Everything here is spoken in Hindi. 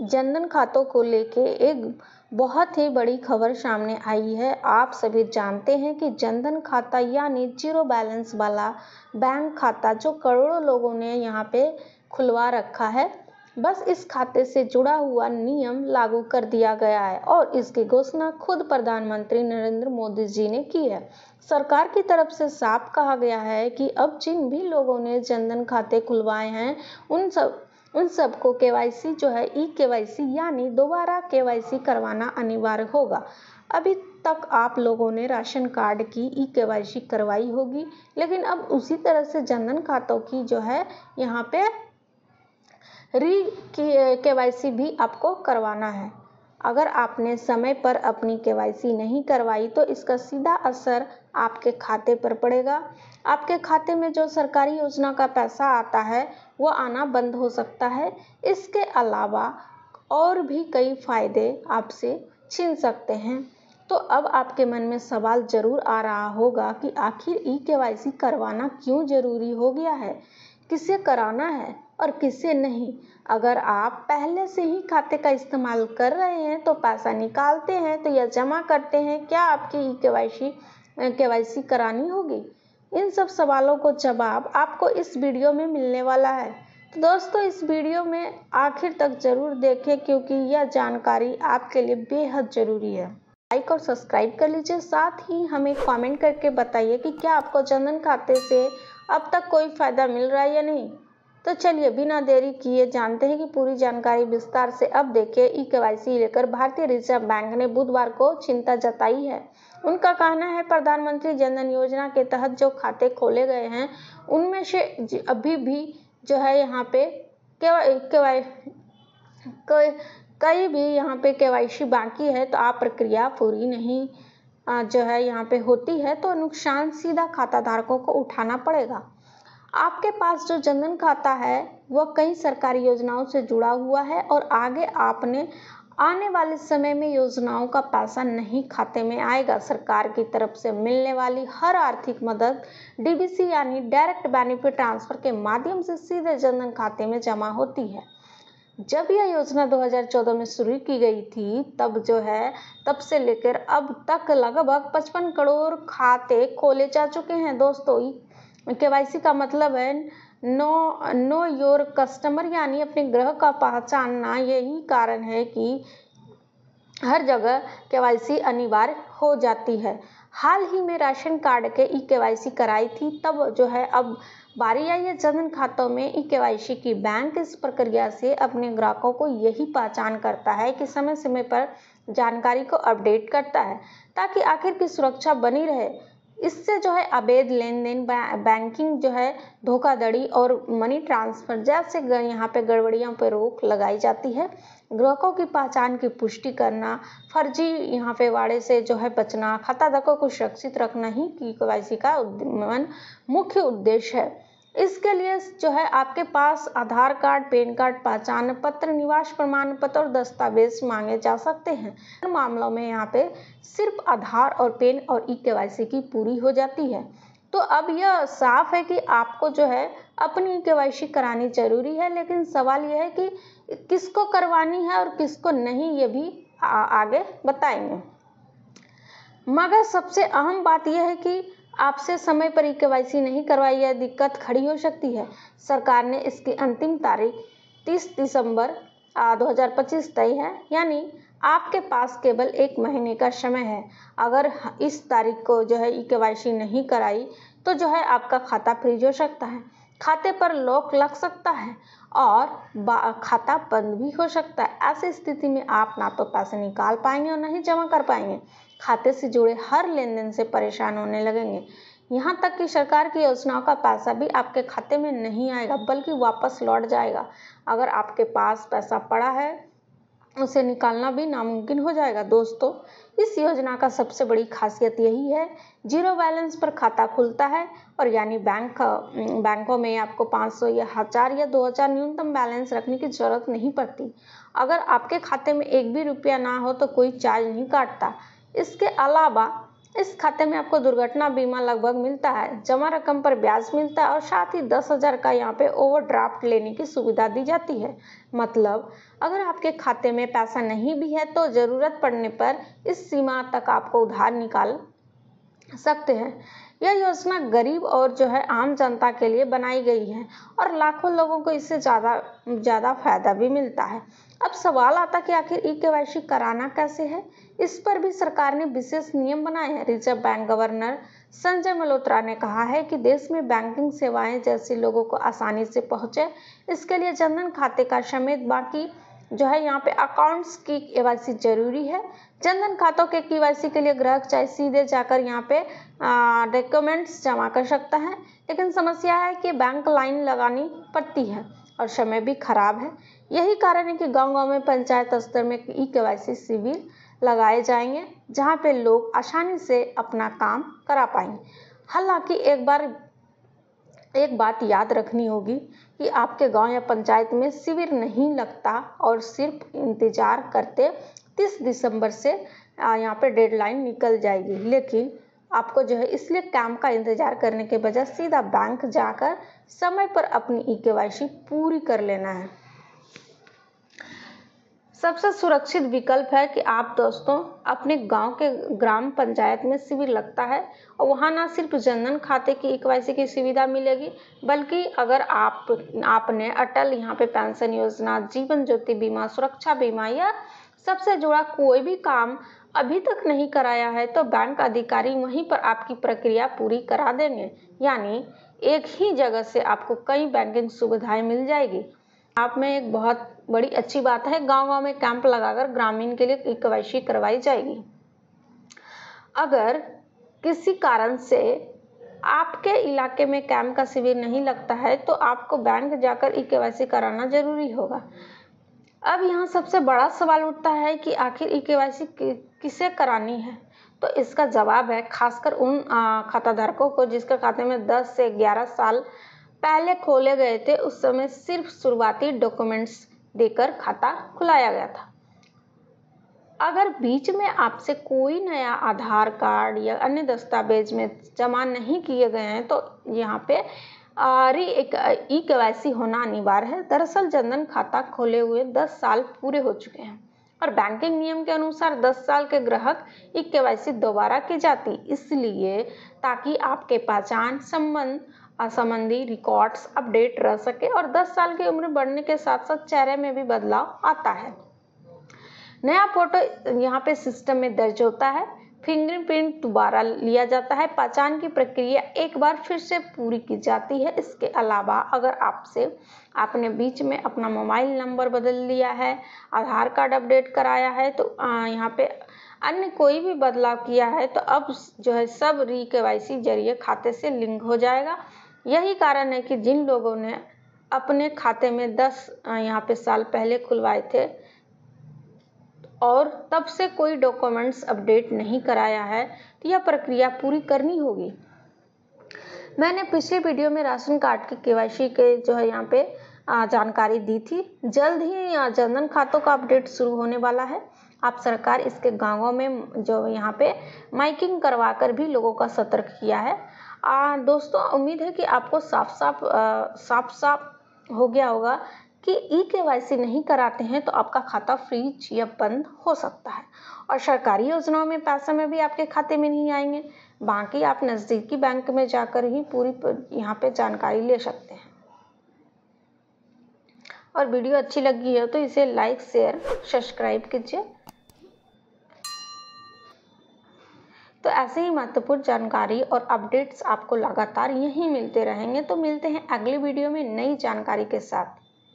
जनधन खातों को लेके एक बहुत ही बड़ी खबर सामने आई है। आप सभी जानते हैं कि जनधन खाता यानी जीरो बैलेंस वाला बैंक खाता जो करोड़ों लोगों ने यहाँ पे खुलवा रखा है, बस इस खाते से जुड़ा हुआ नियम लागू कर दिया गया है और इसकी घोषणा खुद प्रधानमंत्री नरेंद्र मोदी जी ने की है। सरकार की तरफ से साफ कहा गया है कि अब जिन भी लोगों ने जनधन खाते खुलवाए हैं उन सबको केवाईसी जो है ई केवाईसी यानी दोबारा केवाईसी करवाना अनिवार्य होगा। अभी तक आप लोगों ने राशन कार्ड की ई केवाईसी करवाई होगी, लेकिन अब उसी तरह से जनधन खातों की जो है यहाँ पे री केवाईसी भी आपको करवाना है। अगर आपने समय पर अपनी केवाईसी नहीं करवाई तो इसका सीधा असर आपके खाते पर पड़ेगा। आपके खाते में जो सरकारी योजना का पैसा आता है वो आना बंद हो सकता है। इसके अलावा और भी कई फायदे आपसे छीन सकते हैं। तो अब आपके मन में सवाल जरूर आ रहा होगा कि आखिर ई केवाईसी करवाना क्यों जरूरी हो गया है, किसे कराना है और किसे नहीं। अगर आप पहले से ही खाते का इस्तेमाल कर रहे हैं तो पैसा निकालते हैं तो या जमा करते हैं, क्या आपकी ई केवाईसी करानी होगी? इन सब सवालों को जवाब आपको इस वीडियो में मिलने वाला है। तो दोस्तों, इस वीडियो में आखिर तक जरूर देखें क्योंकि यह जानकारी आपके लिए बेहद जरूरी है। लाइक और सब्सक्राइब कर लीजिए, साथ ही हमें कमेंट करके बताइए कि क्या आपको जनधन खाते से अब तक कोई फायदा मिल रहा है या नहीं। तो चलिए बिना देरी किए जानते हैं कि पूरी जानकारी विस्तार से। अब देखिए, ई केवाईसी लेकर भारतीय रिजर्व बैंक ने बुधवार को चिंता जताई है। उनका कहना है प्रधानमंत्री जनधन योजना के तहत जो खाते खोले गए हैं उनमें से अभी भी जो है यहाँ पे कई भी यहाँ पे केवाईसी बाकी है, तो आप प्रक्रिया पूरी नहीं जो है यहाँ पे होती है तो नुकसान सीधा खाता धारकों को उठाना पड़ेगा। आपके पास जो जनधन खाता है वह कई सरकारी योजनाओं से जुड़ा हुआ है और आगे आपने आने वाले समय में योजनाओं का पैसा नहीं खाते में आएगा। सरकार की तरफ से मिलने वाली हर आर्थिक मदद डीबीसी यानी डायरेक्ट बेनिफिट ट्रांसफर के माध्यम से सीधे जनधन खाते में जमा होती है। जब यह योजना 2014 में शुरू की गई थी तब से लेकर अब तक लगभग 55 करोड़ खाते खोले जा चुके हैं। दोस्तों, केवाईसी का मतलब है नो योर कस्टमर यानी अपने ग्राहक का पहचानना। यही कारण है कि हर जगह केवाईसी अनिवार्य हो जाती है। हाल ही में राशन कार्ड के ई केवाईसी कराई थी, तब अब बारी आई है जनधन खातों में ई केवाईसी की। बैंक इस प्रक्रिया से अपने ग्राहकों को यही पहचान करता है कि समय समय पर जानकारी को अपडेट करता है ताकि आखिर की सुरक्षा बनी रहे। इससे अवैध लेन देन, बैंकिंग धोखाधड़ी और मनी ट्रांसफर जैसे यहाँ पे गड़बड़ियों पर रोक लगाई जाती है। ग्राहकों की पहचान की पुष्टि करना, फर्जी यहाँ पे वाड़े से बचना, खाता धारकों को सुरक्षित रखना ही केवाईसी का मुख्य उद्देश्य है। इसके लिए आपके पास आधार कार्ड, पैन कार्ड, पहचान पत्र, निवास प्रमाण पत्र और दस्तावेज मांगे जा सकते हैं। इन मामलों में यहाँ पे सिर्फ आधार और पैन और ई केवाईसी की पूरी हो जाती है। तो अब यह साफ है कि आपको अपनी ई केवाईसी करानी जरूरी है, लेकिन सवाल यह है कि किसको करवानी है और किसको नहीं, ये भी आगे बताएंगे। मगर सबसे अहम बात यह है कि आपसे समय पर ई केवाईसी नहीं करवाई, यह दिक्कत खड़ी हो सकती है। सरकार ने इसकी अंतिम तारीख 30 दिसंबर 2025 तय है, यानी आपके पास केवल 1 महीने का समय है। अगर इस तारीख को ई केवाईसी नहीं कराई तो आपका खाता फ्रीज हो सकता है, खाते पर लॉक लग सकता है और खाता बंद भी हो सकता है। ऐसी स्थिति में आप ना तो पैसे निकाल पाएंगे और ना ही जमा कर पाएंगे। खाते से जुड़े हर लेन देन से परेशान होने लगेंगे। यहाँ तक कि सरकार की योजनाओं का पैसा भी आपके खाते में नहीं आएगा बल्कि वापस लौट जाएगा। अगर आपके पास पैसा पड़ा है उसे निकालना भी नामुमकिन हो जाएगा। दोस्तों, इस योजना का सबसे बड़ी खासियत यही है, जीरो बैलेंस पर खाता खुलता है और यानी बैंकों में आपको 500 या 1000 या 2000 न्यूनतम बैलेंस रखने की जरूरत नहीं पड़ती। अगर आपके खाते में 1 भी रुपया ना हो तो कोई चार्ज नहीं काटता। इसके अलावा इस खाते में आपको दुर्घटना बीमा लगभग मिलता है, जमा रकम पर ब्याज मिलता है और साथ ही 10,000 का यहाँ पे ओवरड्राफ्ट लेने की सुविधा दी जाती है। मतलब अगर आपके खाते में पैसा नहीं भी है तो ज़रूरत पड़ने पर इस सीमा तक आपको उधार निकाल सकते हैं। यह योजना गरीब और आम जनता के लिए बनाई गई है और लाखों लोगों को इससे ज़्यादा फायदा भी मिलता है। अब सवाल आता कि आखिर ई-केवाईसी कराना कैसे है। इस पर भी सरकार ने विशेष नियम बनाए हैं। Reserve bank governor Sanjay Malhotra ने कहा है कि देश में बैंकिंग सेवाएं जैसे लोगों को आसानी से पहुंचे, इसके लिए जनधन खाते का समेत बाकी यहाँ पे अकाउंट्स की केवाईसी जरूरी है। जनधन खातों के केवाईसी के लिए ग्राहक चाहे सीधे जाकर यहाँ पे डॉक्यूमेंट्स जमा कर सकता है, लेकिन समस्या है कि बैंक लाइन लगानी पड़ती है और समय भी खराब है। यही कारण है कि गांव-गांव में पंचायत स्तर में ई-केवाईसी शिविर लगाए जाएंगे, जहां पे लोग आसानी से अपना काम करा पाएंगे। हालांकि एक बात याद रखनी होगी कि आपके गांव या पंचायत में शिविर नहीं लगता और सिर्फ इंतजार करते 30 दिसंबर से यहाँ पे डेडलाइन निकल जाएगी, लेकिन आपको इसलिए काम का इंतजार करने के बजाय सीधा बैंक जाकर समय पर अपनी ई-केवाईसी पूरी कर लेना है। सबसे सुरक्षित विकल्प है कि आप दोस्तों अपने गांव के ग्राम पंचायत में शिविर लगता है और वहां ना सिर्फ जनधन खाते की ई-केवाईसी की सुविधा मिलेगी, बल्कि अगर आपने अटल यहाँ पे पेंशन योजना, जीवन ज्योति बीमा, सुरक्षा बीमा या सबसे जुड़ा कोई भी काम अभी तक नहीं कराया है तो बैंक अधिकारी वहीं पर आपकी प्रक्रिया पूरी करा देंगे। यानी एक ही जगह से आपको कई बैंकिंग सुविधाएं मिल जाएगी। आप में एक बहुत बड़ी अच्छी बात है, गांव-गांव में कैंप लगाकर ग्रामीण के लिए ई-केवाईसी करवाई जाएगी। अगर किसी कारण से आपके इलाके में कैंप का शिविर नहीं लगता है तो आपको बैंक जाकर ई-केवाईसी कराना जरूरी होगा। अब यहाँ सबसे बड़ा सवाल उठता है कि आखिर ई-केवाईसी किसे करानी है। तो इसका जवाब है खासकर उन खाताधारकों को जिसके खाते में 10 से 11 साल पहले खोले गए थे। उस समय सिर्फ शुरुआती डॉक्यूमेंट्स देकर खाता खुलाया गया था। अगर बीच में आपसे कोई नया आधार कार्ड या अन्य दस्तावेज में जमा नहीं किए गए हैं तो यहाँ पे ई-केवाईसी होना अनिवार्य है। दरअसल जनधन खाता खोले हुए 10 साल पूरे हो चुके हैं और बैंकिंग नियम के अनुसार 10 साल के ग्राहक ई-केवाईसी दोबारा की जाती, इसलिए ताकि आपके पहचान संबंधी रिकॉर्ड्स अपडेट रह सके और 10 साल की उम्र बढ़ने के साथ साथ चेहरे में भी बदलाव आता है। नया फोटो यहाँ पे सिस्टम में दर्ज होता है, फिंगरप्रिंट दोबारा लिया जाता है, पहचान की प्रक्रिया एक बार फिर से पूरी की जाती है। इसके अलावा अगर आपने बीच में अपना मोबाइल नंबर बदल लिया है, आधार कार्ड अपडेट कराया है तो यहाँ पे अन्य कोई भी बदलाव किया है तो अब सब ई-केवाईसी जरिए खाते से लिंक हो जाएगा। यही कारण है कि जिन लोगों ने अपने खाते में 10 यहाँ पे साल पहले खुलवाए थे और तब से कोई डॉक्यूमेंट्स अपडेट नहीं कराया है तो यह प्रक्रिया पूरी करनी होगी। मैंने पिछले वीडियो में राशन कार्ड के केवाईसी के यहाँ पे जानकारी दी थी। जल्द ही जनधन खातों का अपडेट शुरू होने वाला है। आप सरकार इसके गाँवों में यहाँ पे माइकिंग करवा कर भी लोगों का सतर्क किया है। दोस्तों उम्मीद है कि आपको साफ हो गया होगा कि ई-केवाईसी नहीं कराते हैं तो आपका खाता फ्रीज या बंद हो सकता है और सरकारी योजनाओं में पैसे में भी आपके खाते में नहीं आएंगे। बाकी आप नज़दीकी बैंक में जाकर ही पूरी यहाँ पे जानकारी ले सकते हैं। और वीडियो अच्छी लगी है तो इसे लाइक, शेयर, सब्सक्राइब कीजिए। तो ऐसे ही महत्वपूर्ण जानकारी और अपडेट्स आपको लगातार यहीं मिलते रहेंगे। तो मिलते हैं अगली वीडियो में नई जानकारी के साथ।